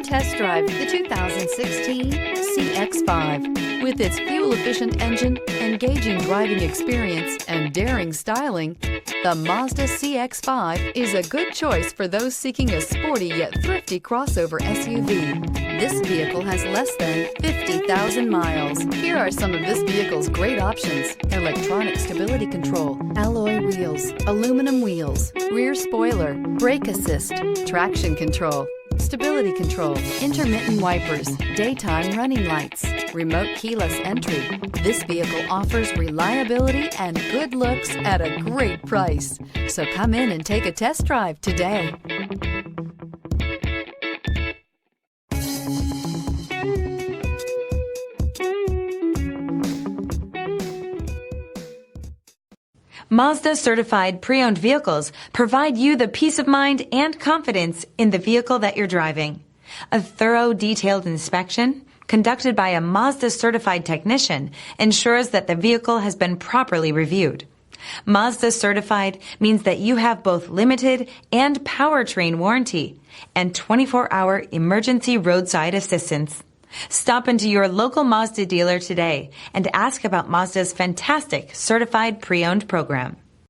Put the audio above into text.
and test drive the 2016 CX-5. With its fuel-efficient engine, engaging driving experience, and daring styling, the Mazda CX-5 is a good choice for those seeking a sporty yet thrifty crossover SUV. This vehicle has less than 50,000 miles. Here are some of this vehicle's great options: electronic stability control, alloy wheels, aluminum wheels, rear spoiler, brake assist, traction control, stability control, intermittent wipers, daytime running lights, remote keyless entry. This vehicle offers reliability and good looks at a great price. So come in and take a test drive today. Mazda Certified Pre-Owned vehicles provide you the peace of mind and confidence in the vehicle that you're driving. A thorough, detailed inspection conducted by a Mazda Certified technician ensures that the vehicle has been properly reviewed. Mazda Certified means that you have both limited and Powertrain Warranty and 24-hour emergency roadside assistance. Stop into your local Mazda dealer today and ask about Mazda's fantastic Certified Pre-Owned program.